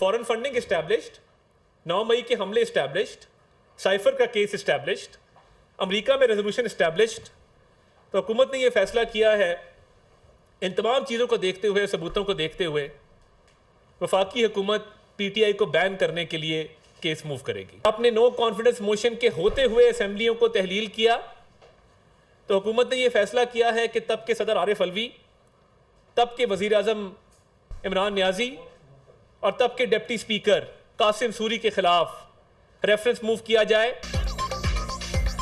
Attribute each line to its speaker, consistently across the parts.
Speaker 1: Foreign funding established, 9 मई के हमले established, cipher का केस इस्टेब्लिश्ड, अमेरिका में रेजोल्यूशन इस्टेब्लिश्ड। तो हुकूमत ने यह फैसला किया है, इन तमाम चीज़ों को देखते हुए, सबूतों को देखते हुए वफाकी हुकूमत पीटीआई को बैन करने के लिए केस मूव करेगी। आपने नो कॉन्फिडेंस मोशन के होते हुए असेंबलियों को तहलील किया, तो हुकूमत ने यह फैसला किया है कि तब के सदर आरिफ अलवी, तब के वज़ीर आज़म इमरान नियाजी और तब के डिप्टी स्पीकर कासिम सूरी के खिलाफ रेफरेंस मूव किया जाए।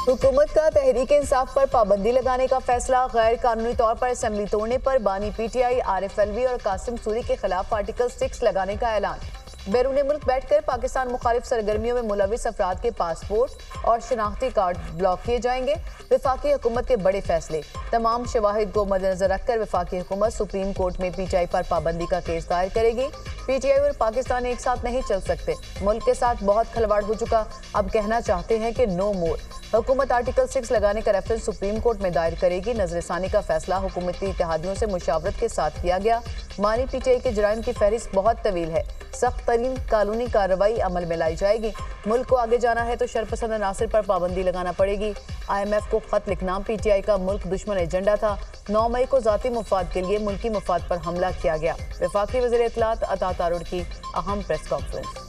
Speaker 2: हुकूमत का तहरीक इंसाफ पर पाबंदी लगाने का फैसला, गैर कानूनी तौर पर असेंबली तोड़ने पर बानी पीटीआई आरिफ अलवी और कासिम सूरी के खिलाफ आर्टिकल 6 लगाने का ऐलान। बैरून मुल्क बैठकर पाकिस्तान मुखालिफ सरगर्मियों में मुलविस अफराद के पासपोर्ट और शनाख्ती कार्ड ब्लॉक किए जाएंगे। वफाकी हुकूमत के बड़े फैसले, तमाम शवाहिद को मद्देनजर रखकर वफाकी हुकूमत सुप्रीम कोर्ट में पीटीआई पर पाबंदी का केस दायर करेगी। पीटीआई और पाकिस्तान एक साथ नहीं चल सकते, मुल्क के साथ बहुत खिलवाड़ हो चुका, अब कहना चाहते हैं कि नो मोर। हुकूमत आर्टिकल 6 लगाने का रेफरेंस सुप्रीम कोर्ट में दायर करेगी। नजरसानी का फैसला हुकूमती इत्तेहादियों से मुशावरत के साथ किया गया। मानी पीटीआई के जुराइम की फहरिस्त बहुत तवील है, सख्त तरीन कानूनी कार्रवाई अमल में लाई जाएगी। मुल्क को आगे जाना है तो शरपसंद अनासिर पर पाबंदी लगाना पड़ेगी। IMF को खत लिखना पीटीआई का मुल्क दुश्मन एजेंडा था। 9 मई को जाती मुफाद के लिए मुल्की मुफाद पर हमला किया गया। वफाकी वज़ीर इत्तलात अता तारुर की अहम प्रेस कॉन्फ्रेंस।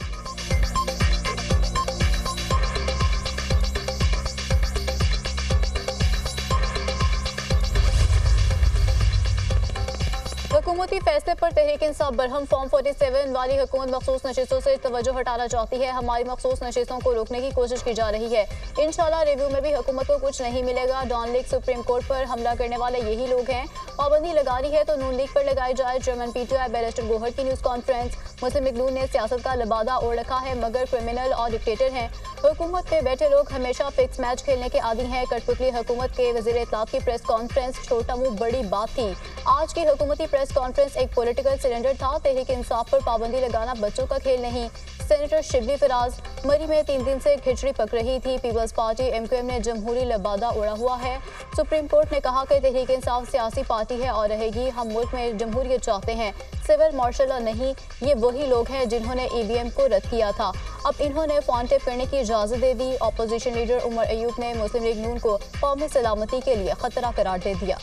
Speaker 2: हुकूमती फैसले पर तहरीक इंसाफ बरहम, फॉर्म 47 वाली हुकूमत मखसूस नशिस्तों से तवज्जो हटाना चाहती है। हमारी मखसूस नशिस्तों को रोकने की कोशिश की जा रही है। इंशाल्लाह रिव्यू में भी हुकूमत को कुछ नहीं मिलेगा। डॉन लीग सुप्रीम कोर्ट पर हमला करने वाले यही लोग हैं। पाबंदी लगानी है तो नून लीग पर लगाई जाए। चेयरमैन पीटीआई बैरिस्टर गोहर की न्यूज़ कॉन्फ्रेंस। मुस्लिम लीग नून ने सियासत का लिबादा ओढ़ रखा है मगर क्रिमिनल और डिक्टेटर हैं। हुकूमत में बैठे लोग हमेशा फिक्स मैच खेलने के आदी हैं। कठपुतली हुकूमत के वज़ीर इत्तलात की प्रेस कॉन्फ्रेंस, छोटा मुंह बड़ी बात थी। आज की हुकूमती प्रेस कॉन्फ्रेंस एक पॉलिटिकल सिलेंडर था। तहरीक इंसाफ पर पाबंदी लगाना बच्चों का खेल नहीं। सेनेटर शिबली फराज, मरी में 3 दिन से खिचड़ी पक रही थी। पीपल्स पार्टी MQM ने जमहूरी लिबादा उड़ा हुआ है। सुप्रीम कोर्ट ने कहा कि तहरीक इंसाफ सियासी पार्टी है और रहेगी। हम मुल्क में जमहूरियत चाहते हैं, सिविल मार्शल नहीं। ये वही लोग हैं जिन्होंने EVM को रद्द किया था, अब इन्होंने फोन टेप करने की इजाजत दे दी। अपोजिशन लीडर उमर अयूब ने मुस्लिम लीग नून को कौमी सलामती के लिए खतरा करार दे दिया।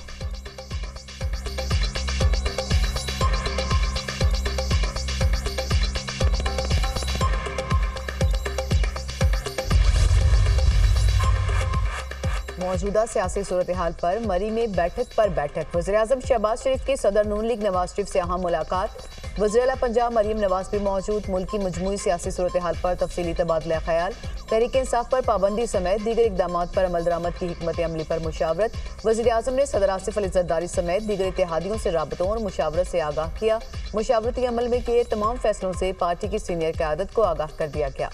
Speaker 2: मौजूदा सियासी सूरत हाल पर मरी में बैठक वज़ीर आज़म शहबाज शरीफ की सदर नून लीग नवाज शरीफ से अहम मुलाकात। वज़ीर आला पंजाब मरीम नवाज भी मौजूद। मुल्क की मजमूई सियासी सूरत हाल पर तफसीली तबादला ख्याल। तहरीक इंसाफ पर पाबंदी समेत दीगर इक़दाम पर अमल दरामद की हिकमत अमली पर मुशावरत। वज़ीर आज़म ने सदर आसिफ अली ज़रदारी समेत दीगर इत्तेहादियों से राबतों और मुशावरत से आगाह किया। मुशावरती अमल में किए तमाम फैसलों से पार्टी की सीनियर क़यादत को आगाह कर दिया गया।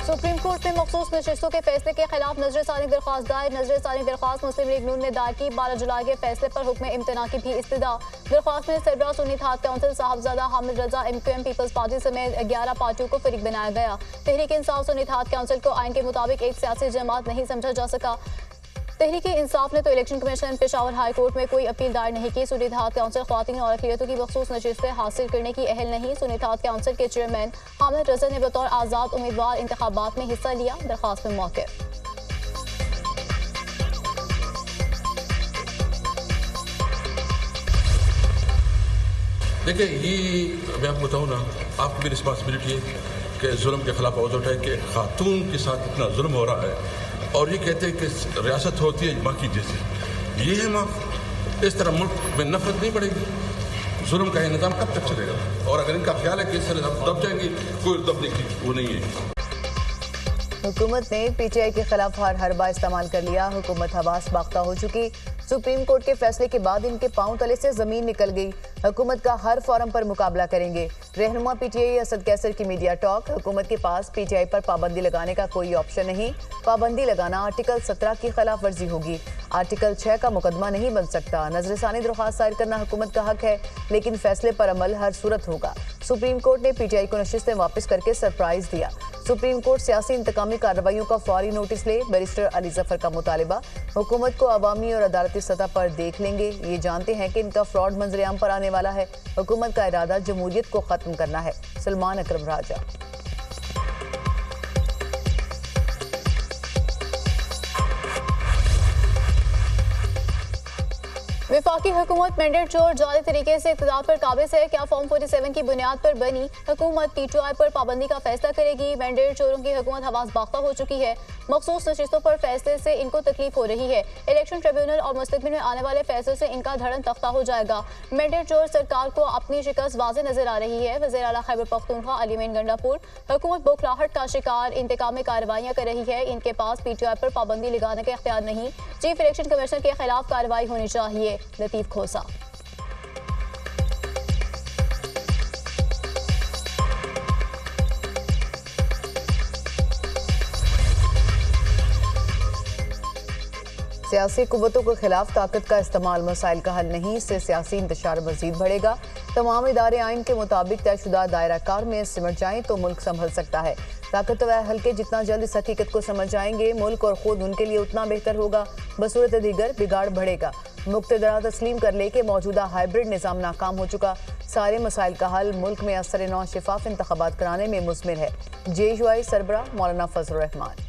Speaker 2: सुप्रीम कोर्ट में मखसूस नशिस्तों के फैसले के खिलाफ नजरसानी दरख्वास्त दायर। नजरसानी दरख्वास्त मुस्लिम लीग नून ने दायर की। 12 जुलाई के फैसले पर हुक्म इम्तना की भी इस्तदा। दरख्वास्त में सरबराह सुन्नी इत्तेहाद काउंसिल साहबजादा हामिद रजा MQM पीपल्स पार्टी समेत 11 पार्टियों को फरीक बनाया गया। तहरीक इंसाफ सुन्नी इत्तेहाद काउंसिल को आइन के मुताबिक एक सियासी जमात नहीं समझा जा सका। तहरीक इंसाफ ने तो election commission Peshawar high court में कोई अपील दायर नहीं की। सुन्नी इत्तेहाद काउंसिल ख्वातीन और अक़लियतों की मखसूस नशिस्तें हासिल करने की अहल नहीं। सुन्नी इत्तेहाद काउंसिल के चेयरमैन हामिद रजा ने बतौर आज़ाद उम्मीदवार इंतखाबात में हिस्सा लिया। दरख्वास्त में मौके
Speaker 3: देखिए, ये मैं आपको बताऊँ ना, आपकी भी रिस्पॉन्सिबिलिटी है कि जुल्म के खिलाफ आवाज़ उठाए कि खातून के साथ इतना जुल्म हो रहा है और ये कहते हैं कि रियासत होती है माँ की जैसी। ये है माँ। इस तरह मुल्क में नफरत नहीं बढ़ेगी। जुल्म का निज़ाम कब तक चलेगा? और अगर इनका ख्याल है कि इससे दब जाएंगे, कोई दबने की वो नहीं है।
Speaker 2: हुकूमत ने पीटीआई के खिलाफ हर हरबा इस्तेमाल कर लिया। हुकूमत हवास बाख्ता हो चुकी। सुप्रीम कोर्ट के फैसले के बाद इनके पांव तले से जमीन निकल गई। हुकूमत का हर फोरम पर मुकाबला करेंगे। रहनुमा पीटीआई असद कैसर की मीडिया टॉक। हुकूमत के पास पीटीआई पर पाबंदी लगाने का कोई ऑप्शन नहीं। पाबंदी लगाना आर्टिकल 17 की खिलाफ वर्जी होगी। आर्टिकल 6 का मुकदमा नहीं बन सकता। नजरसानी दरख्वास्त दायर करना हुकूमत का हक है, लेकिन फैसले पर अमल हर सूरत होगा। सुप्रीम कोर्ट ने पीटीआई को नशिस्तें वापस करके सरप्राइज दिया।
Speaker 4: सुप्रीम कोर्ट सियासी इंतकामी कार्रवाइयों का फौरी नोटिस ले, बैरिस्टर अली जफर का मुतालिबा। हुकूमत को अवामी और अदालती सतह पर देख लेंगे, ये जानते हैं कि इनका फ्रॉड मंजरेआम पर आने वाला है। हुकूमत का इरादा जमहूरियत को खत्म करना है। सलमान अकरम राजा।
Speaker 2: विफाकी हुकूमत मैंडेट चोर जाली तरीके से इक़्तिदार पर काबिज है। क्या फॉर्म 47 की बुनियाद पर बनी हुकूमत PTI पर पाबंदी का फैसला करेगी? मैंडेट चोरों की हुकूमत हवास बाख्ता हो चुकी है। मखसूस नशिस्तों पर फैसले से इनको तकलीफ हो रही है। इलेक्शन ट्रिब्यूनल और मुस्तकबिल में आने वाले फैसले से इनका धड़न तख्ता हो जाएगा। मैंडेट चोर सरकार को अपनी शिकस्त वाज़ेह नजर आ रही है। वज़ीर आला खैबर पख्तूनख्वा अली मोइन गंडापुर, हुकूमत बुखलाहट का शिकार, इंतकामी कार्रवाइयाँ कर रही है। इनके पास PTI पर पाबंदी लगाने का इख्तियार नहीं। चीफ इलेक्शन कमिश्नर के खिलाफ कार्रवाई होनी चाहिए। लतीफ खोसा।
Speaker 4: सियासी कुव्वतों के खिलाफ ताकत का इस्तेमाल मसाइल का हल नहीं, इससे सियासी इंतशार मजीद बढ़ेगा। तमाम इदारे आइन के मुताबिक तयशुदा दायरा कार में सिमट जाएं तो मुल्क संभल सकता है। ताकतवर हल्के जितना जल्द इस हकीकत को समझ जाएंगे, मुल्क और खुद उनके लिए उतना बेहतर होगा। बसूरत दीगर बिगाड़ बढ़ेगा। मुक्तदरा तस्लीम कर ले कि मौजूदा हाइब्रिड निज़ाम नाकाम हो चुका। सारे मसाइल का हल मुल्क में असर नौ शिफाफ इंतखाबात कराने में मुज़मिर है। JUI सरबरा मौलाना फजल रहमान।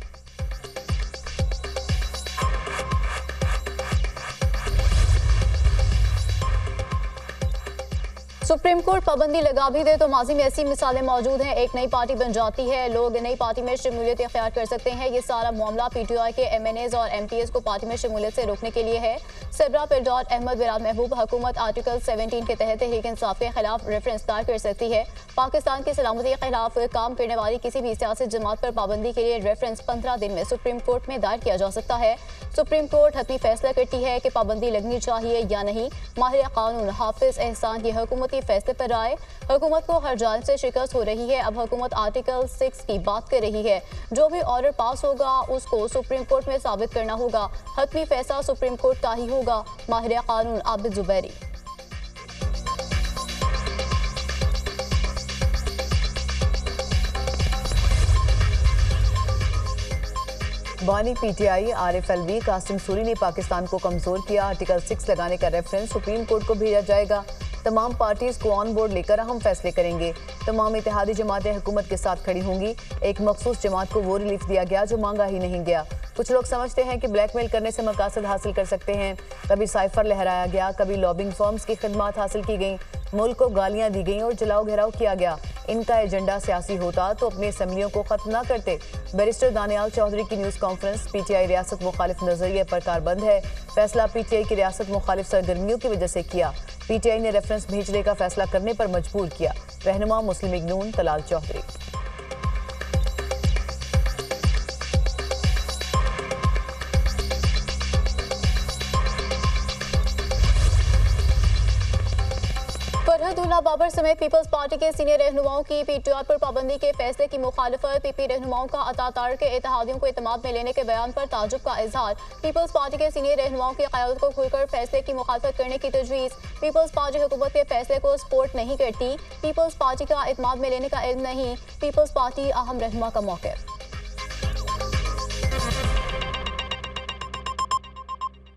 Speaker 2: सुप्रीम कोर्ट पाबंदी लगा भी दे तो माजी में ऐसी मिसालें मौजूद हैं। एक नई पार्टी बन जाती है, लोग नई पार्टी में शमूलियत इख्तियार कर सकते हैं। ये सारा मामला PTI के MNAs और MPs को पार्टी में शमूलियत से रोकने के लिए है। सरबराह पिरडॉट अहमद बिराद महबूब, हुकूमत आर्टिकल 17 के तहत तहरीक इंसाफ के खिलाफ रेफरेंस दायर कर सकती है। पाकिस्तान की सलामती के खिलाफ काम करने वाली किसी भी सियासी जमात पर पाबंदी के लिए रेफरेंस 15 दिन में सुप्रीम कोर्ट में दायर किया जा सकता है। सुप्रीम कोर्ट हतमी फैसला करती है कि पाबंदी लगनी चाहिए या नहीं। माहिर कानून हाफिज एहसान ये हुकूमती फैसले पर आए। हुकूमत को हर जानिब से शिकस्त हो रही है। अब हुकूमत आर्टिकल 6 की बात कर रही है। जो भी ऑर्डर पास होगा उसको सुप्रीम कोर्ट में साबित करना होगा। हतमी फैसला सुप्रीम कोर्ट का ही होगा। माहिर कानून आबिद जुबैरी।
Speaker 4: बानी PTI RFLV कासिम सूरी ने पाकिस्तान को कमजोर किया। आर्टिकल 6 लगाने का रेफरेंस सुप्रीम कोर्ट को भेजा जाएगा। तमाम पार्टीज को ऑन बोर्ड लेकर अहम फैसले करेंगे। तमाम इत्तेहादी जमातें हुकूमत के साथ खड़ी होंगी। एक मखसूस जमात को वो रिलीफ दिया गया जो मांगा ही नहीं गया। कुछ लोग समझते हैं कि ब्लैकमेल करने से मकासद हासिल कर सकते हैं। कभी साइफर लहराया गया, कभी लॉबिंग फर्म्स की खिदमत हासिल की गई, मुल्क को गालियां दी गई और जलाओ घेराव किया गया। इनका एजेंडा सियासी होता तो अपनी असम्बलियों को खत्म ना करते। बैरिस्टर दानियाल चौधरी की न्यूज़ कॉन्फ्रेंस। PTI रियासत मुखालिफ नजरिए पर कारबंद है। फैसला PTI की रियासत मुखालिफ सरगर्मियों की वजह से किया। PTI ने रेफरेंस भेजने का फैसला करने पर मजबूर किया। रहनुमा मुस्लिम लीग नून तलाल चौधरी।
Speaker 2: फरहदुल्ला बाबर समेत पीपल्स पार्टी के सीनियर रहनुमाओं की PTI पर पाबंदी के फैसले की मुखालफत। PP रहनुमाओं का अतातार के इत्तेहादियों को इत्तेमाद में लेने के बयान पर ताजुब का इजहार। पीपल्स पार्टी के सीनियर रहनुमाओं की क़यादत को खुलकर फैसले की मुखालफत करने की तजवीज़। पीपल्स पार्टी हुकूमत के फैसले को सपोर्ट नहीं करती। पीपल्स पार्टी का इत्तेमाद में लेने का इल्म नहीं। पीपल्स पार्टी अहम रहनुमा का मौक़िफ़।